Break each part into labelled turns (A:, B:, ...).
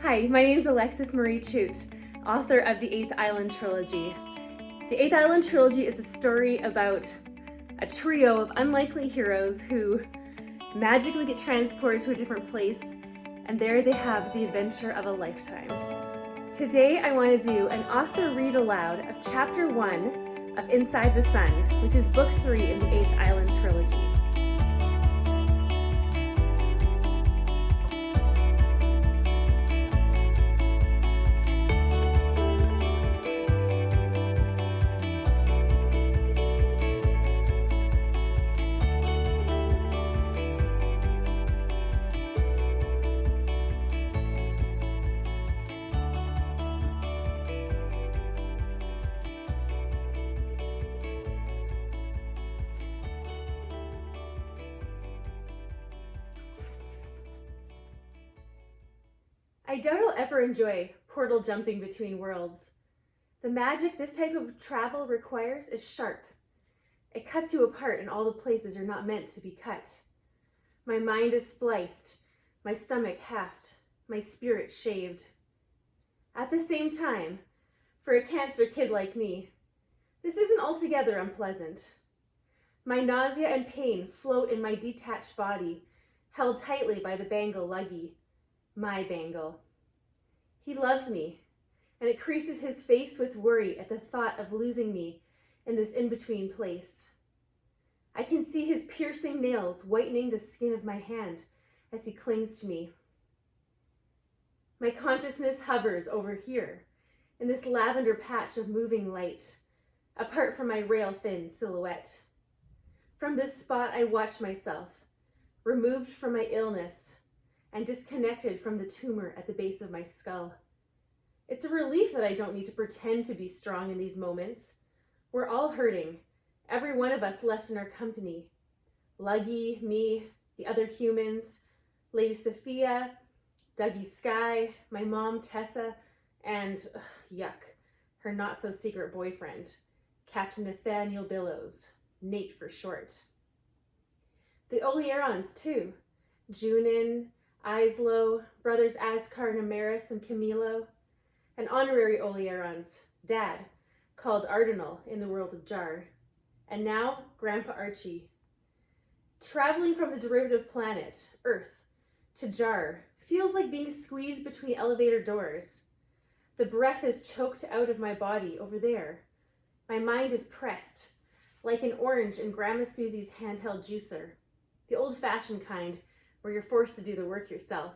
A: Hi, my name is Alexis Marie Chute, author of the 8th Island Trilogy. The 8th Island Trilogy is a story about a trio of unlikely heroes who magically get transported to a different place, and there they have the adventure of a lifetime. Today I want to do an author read aloud of Chapter 1 of Inside the Sun, which is Book 3 in the 8th Island Trilogy. I doubt I'll ever enjoy portal jumping between worlds. The magic this type of travel requires is sharp. It cuts you apart in all the places you're not meant to be cut. My mind is spliced, my stomach halved, my spirit shaved. At the same time, for a cancer kid like me, this isn't altogether unpleasant. My nausea and pain float in my detached body, held tightly by the bangle luggy. My bangle. He loves me, and it creases his face with worry at the thought of losing me in this in-between place. I can see his piercing nails whitening the skin of my hand as he clings to me. My consciousness hovers over here, in this lavender patch of moving light, apart from my rail-thin silhouette. From this spot I watch myself, removed from my illness, and disconnected from the tumor at the base of my skull. It's a relief that I don't need to pretend to be strong in these moments. We're all hurting, every one of us left in our company. Luggy, me, the other humans, Lady Sophia, Dougie Sky, my mom Tessa, and, her not-so-secret boyfriend, Captain Nathaniel Billows, Nate for short. The Olierons, too. Junin, Islo, brothers Askar and Amaris and Camilo, and honorary Olierons, Dad, called Ardenal in the world of Jar, and now Grandpa Archie. Traveling from the derivative planet, Earth, to Jar feels like being squeezed between elevator doors. The breath is choked out of my body over there. My mind is pressed, like an orange in Grandma Susie's handheld juicer, the old-fashioned kind where you're forced to do the work yourself.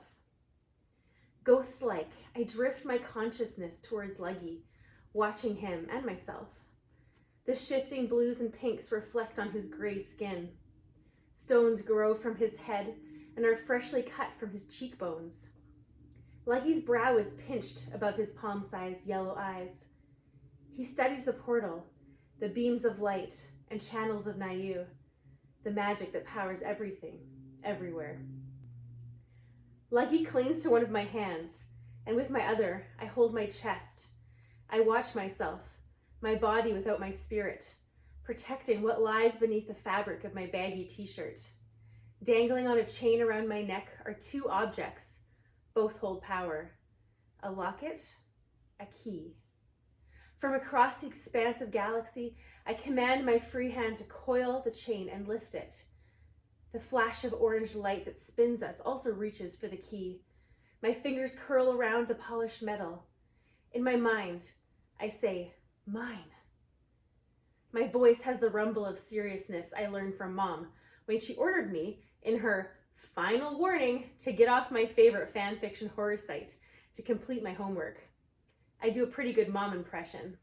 A: Ghost-like, I drift my consciousness towards Luggy, watching him and myself. The shifting blues and pinks reflect on his gray skin. Stones grow from his head and are freshly cut from his cheekbones. Luggy's brow is pinched above his palm-sized yellow eyes. He studies the portal, the beams of light and channels of Nayu, the magic that powers everything, everywhere. Luggy clings to one of my hands, and with my other, I hold my chest. I watch myself, my body without my spirit, protecting what lies beneath the fabric of my baggy t-shirt. Dangling on a chain around my neck are two objects. Both hold power. A locket, a key. From across the expanse of galaxy, I command my free hand to coil the chain and lift it. The flash of orange light that spins us also reaches for the key. My fingers curl around the polished metal. In my mind, I say, mine. My voice has the rumble of seriousness I learned from Mom when she ordered me, in her final warning, to get off my favorite fan fiction horror site to complete my homework. I do a pretty good mom impression.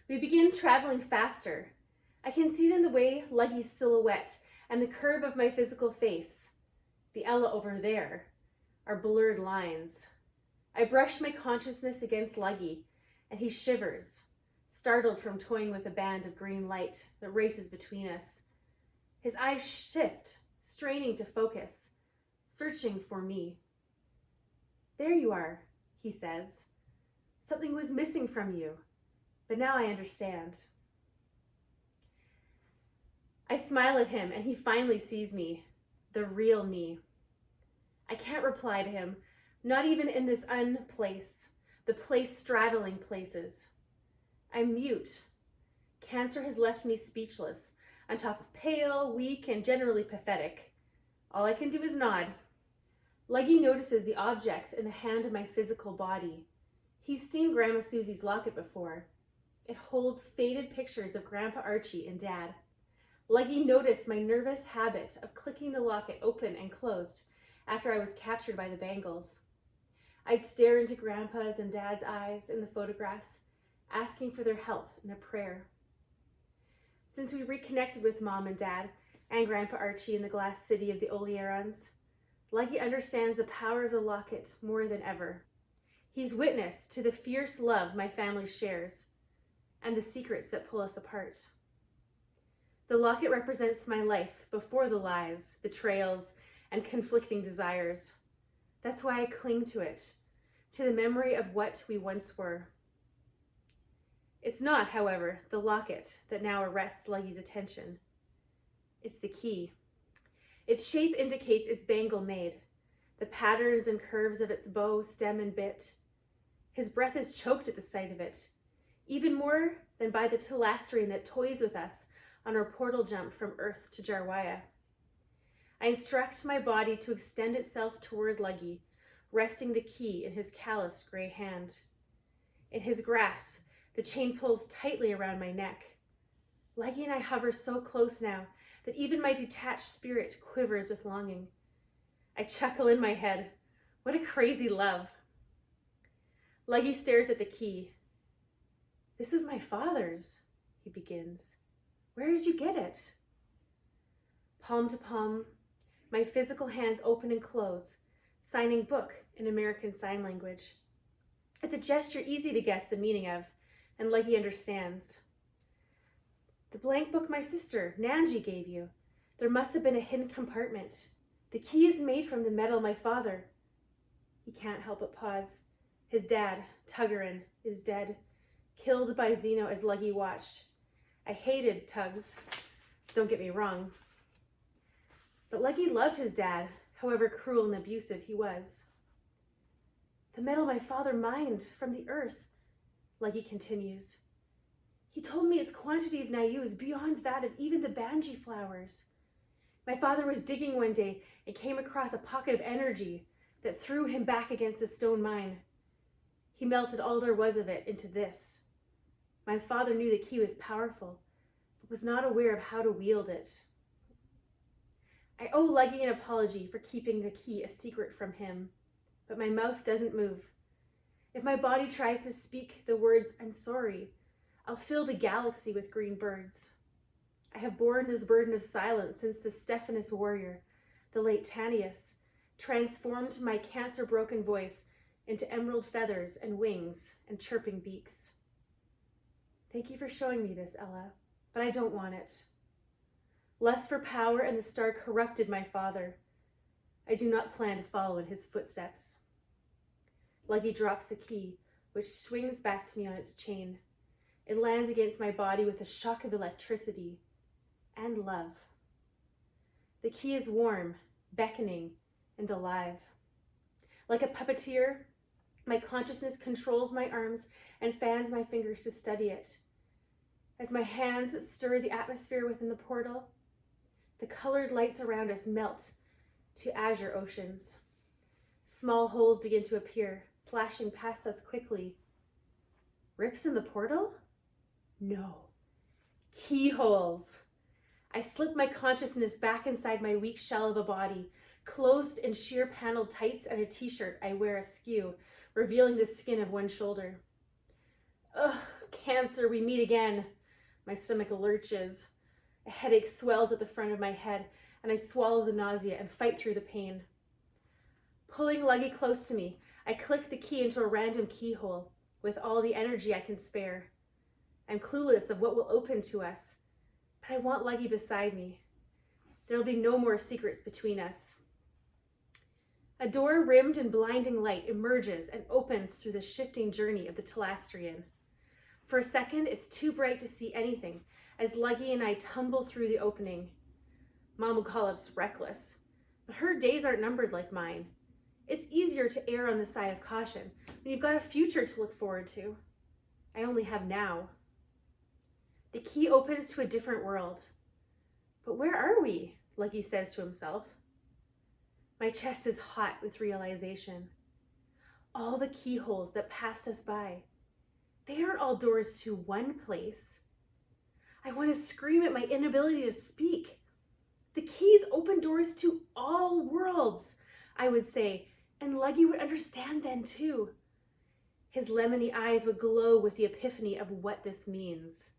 A: We begin traveling faster. I can see it in the way Luggy's silhouette and the curve of my physical face, the Ella over there, are blurred lines. I brush my consciousness against Luggy, and he shivers, startled from toying with a band of green light that races between us. His eyes shift, straining to focus, searching for me. There you are, he says. Something was missing from you, but now I understand. I smile at him, and he finally sees me, the real me. I can't reply to him, Not even in this unplace, the place straddling places. I'm mute. Cancer has left me speechless, on top of pale, weak, and generally pathetic. All I can do is nod. Luggy notices the objects in the hand of my physical body. He's seen Grandma Susie's locket before. It holds faded pictures of Grandpa Archie and Dad. Luggy noticed my nervous habit of clicking the locket open and closed after I was captured by the bangles. I'd stare into Grandpa's and Dad's eyes in the photographs, asking for their help in a prayer. Since we reconnected with Mom and Dad and Grandpa Archie in the glass city of the Olearons, Luggy understands the power of the locket more than ever. He's witness to the fierce love my family shares and the secrets that pull us apart. The locket represents my life before the lies, betrayals, and conflicting desires. That's why I cling to it, to the memory of what we once were. It's not, however, the locket that now arrests Luggy's attention. It's the key. Its shape indicates its bangle made, the patterns and curves of its bow, stem, and bit. His breath is choked at the sight of it, even more than by the Talastrian that toys with us on our portal jump from Earth to Jarwaya. I instruct my body to extend itself toward Luggy, resting the key in his calloused gray hand. In his grasp, the chain pulls tightly around my neck. Luggy and I hover so close now that even my detached spirit quivers with longing. I chuckle in my head. What a crazy love. Luggy stares at the key. This was my father's, he begins. Where did you get it? Palm to palm, my physical hands open and close, signing book in American Sign Language. It's a gesture easy to guess the meaning of, and Luggy understands. The blank book my sister, Nanji, gave you. There must have been a hidden compartment. The key is made from the metal my father. He can't help but pause. His dad, Tuggerin, is dead, killed by Zeno as Luggy watched. I hated Tugs, don't get me wrong. But Luggy loved his dad, however cruel and abusive he was. The metal my father mined from the earth, Luggy continues. He told me its quantity of Nayu is beyond that of even the banji flowers. My father was digging one day and came across a pocket of energy that threw him back against the stone mine. He melted all there was of it into this. My father knew the key was powerful, but was not aware of how to wield it. I owe Luggy an apology for keeping the key a secret from him, but my mouth doesn't move. If my body tries to speak the words, I'm sorry, I'll fill the galaxy with green birds. I have borne this burden of silence since the Stephanus warrior, the late Tannius, transformed my cancer-broken voice into emerald feathers and wings and chirping beaks. Thank you for showing me this, Ella, but I don't want it. Lust for power and the star corrupted my father. I do not plan to follow in his footsteps. Luggy drops the key, which swings back to me on its chain. It lands against my body with a shock of electricity and love. The key is warm, beckoning, and alive. Like a puppeteer, my consciousness controls my arms and fans my fingers to study it. As my hands stir the atmosphere within the portal, the colored lights around us melt to azure oceans. Small holes begin to appear, flashing past us quickly. Rips in the portal? No. Keyholes. I slip my consciousness back inside my weak shell of a body, clothed in sheer paneled tights and a t-shirt I wear askew, revealing the skin of one shoulder. Ugh, Cancer, we meet again. My stomach lurches. A headache swells at the front of my head, and I swallow the nausea and fight through the pain. Pulling Luggy close to me, I click the key into a random keyhole with all the energy I can spare. I'm clueless of what will open to us, but I want Luggy beside me. There will be no more secrets between us. A door rimmed in blinding light emerges and opens through the shifting journey of the Talastrian. For a second, it's too bright to see anything as Luggy and I tumble through the opening. Mom would call us reckless, but her days aren't numbered like mine. It's easier to err on the side of caution when you've got a future to look forward to. I only have now. The key opens to a different world. But where are we? Lucky says to himself. My chest is hot with realization. All the keyholes that passed us by, they aren't all doors to one place. I want to scream at my inability to speak. The keys open doors to all worlds, I would say, and Luggy would understand then too. His lemony eyes would glow with the epiphany of what this means.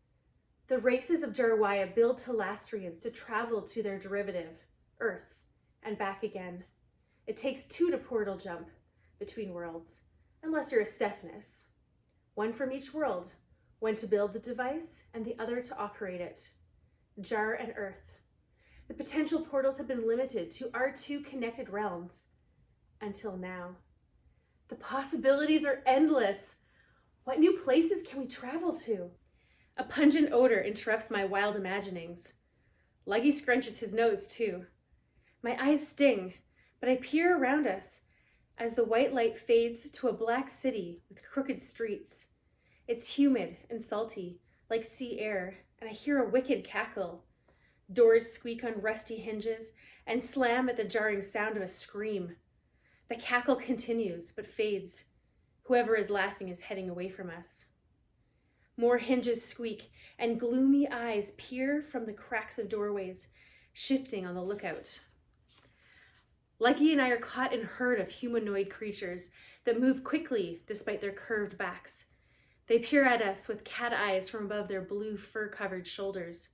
A: The races of Jarwaya build Telastrians to travel to their derivative, Earth, and back again. It takes two to portal jump between worlds, unless you're a Stephanus. One from each world, one to build the device and the other to operate it. Jar and Earth. The potential portals have been limited to our two connected realms. Until now. The possibilities are endless. What new places can we travel to? A pungent odor interrupts my wild imaginings. Luggy scrunches his nose too. My eyes sting, but I peer around us as the white light fades to a black city with crooked streets. It's humid and salty, like sea air, and I hear a wicked cackle. Doors squeak on rusty hinges and slam at the jarring sound of a scream. The cackle continues, but fades. Whoever is laughing is heading away from us. More hinges squeak, and gloomy eyes peer from the cracks of doorways, shifting on the lookout. Lucky and I are caught in a herd of humanoid creatures that move quickly despite their curved backs. They peer at us with cat eyes from above their blue fur-covered shoulders.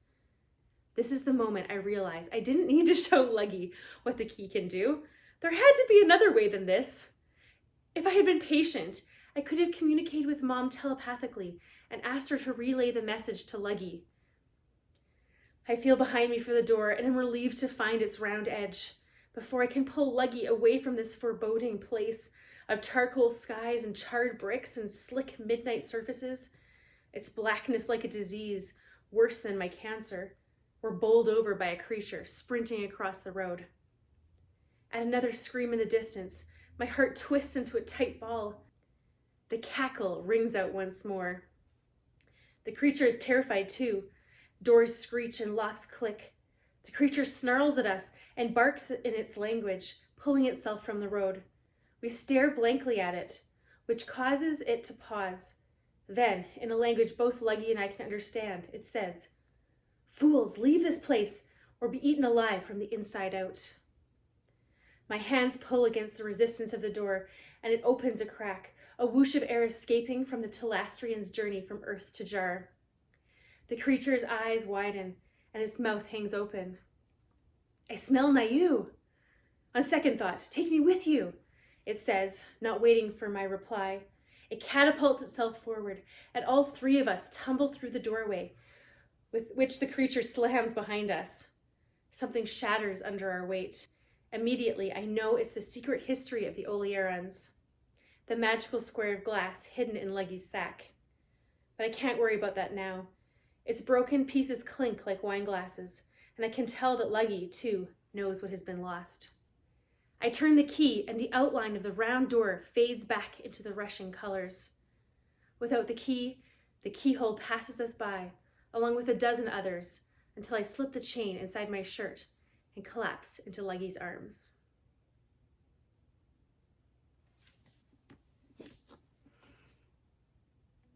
A: This is the moment I realize I didn't need to show Luggy what the key can do. There had to be another way than this. If I had been patient, I could have communicated with Mom telepathically and asked her to relay the message to Luggy. I feel behind me for the door and am relieved to find its round edge. Before I can pull Luggy away from this foreboding place of charcoal skies and charred bricks and slick midnight surfaces, its blackness like a disease, worse than my cancer, we're bowled over by a creature sprinting across the road. At another scream in the distance, my heart twists into a tight ball. The cackle rings out once more. The creature is terrified too. Doors screech and locks click. The creature snarls at us and barks in its language, pulling itself from the road. We stare blankly at it, which causes it to pause. Then, in a language both Luggy and I can understand, it says, "Fools, leave this place, or be eaten alive from the inside out." My hands pull against the resistance of the door, and it opens a crack, a whoosh of air escaping from the Telastrian's journey from Earth to Jar. The creature's eyes widen, and its mouth hangs open. "I smell Nayu." "On second thought, take me with you," it says, not waiting for my reply. It catapults itself forward, and all three of us tumble through the doorway, with which the creature slams behind us. Something shatters under our weight. Immediately, I know it's the secret history of the Olearans, the magical square of glass hidden in Luggy's sack. But I can't worry about that now. Its broken pieces clink like wine glasses, and I can tell that Luggy, too, knows what has been lost. I turn the key, and the outline of the round door fades back into the rushing colors. Without the keyhole passes us by, along with a dozen others, until I slip the chain inside my shirt and collapse into Luggy's arms.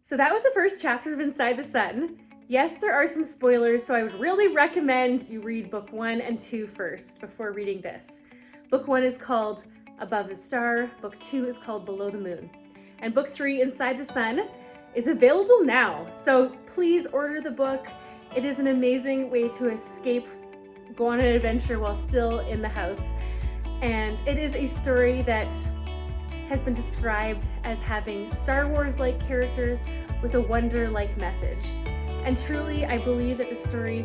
A: So that was the first chapter of Inside the Sun. Yes, there are some spoilers, so I would really recommend you read book 1 and 2 first before reading this. Book 1 is called Above the Star, book 2 is called Below the Moon, and book 3, Inside the Sun, is available now. So please order the book. It is an amazing way to escape, go on an adventure while still in the house. And it is a story that has been described as having Star Wars-like characters with a wonder-like message. And truly, I believe that the story,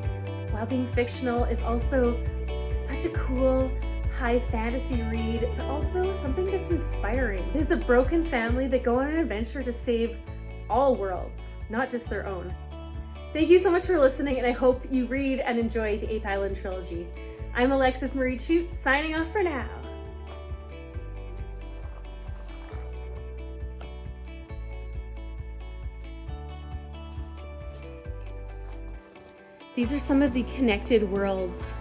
A: while being fictional, is also such a cool, high fantasy read, but also something that's inspiring. It is a broken family that go on an adventure to save all worlds, not just their own. Thank you so much for listening, and I hope you read and enjoy the 8th Island Trilogy. I'm Alexis Marie Chute, signing off for now. These are some of the connected worlds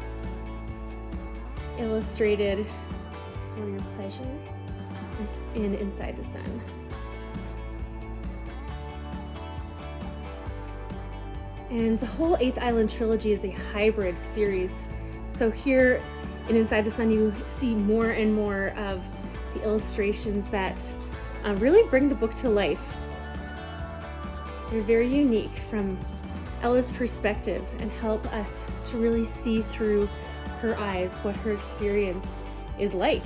A: illustrated for your pleasure in Inside the Sun. And the whole 8th Island Trilogy is a hybrid series. So here in Inside the Sun, you see more and more of the illustrations that really bring the book to life. They're very unique from Ella's perspective and help us to really see through her eyes what her experience is like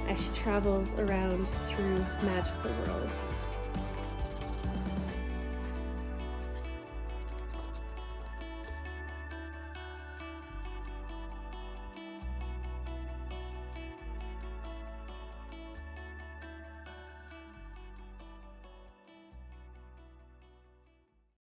A: as she travels around through magical worlds.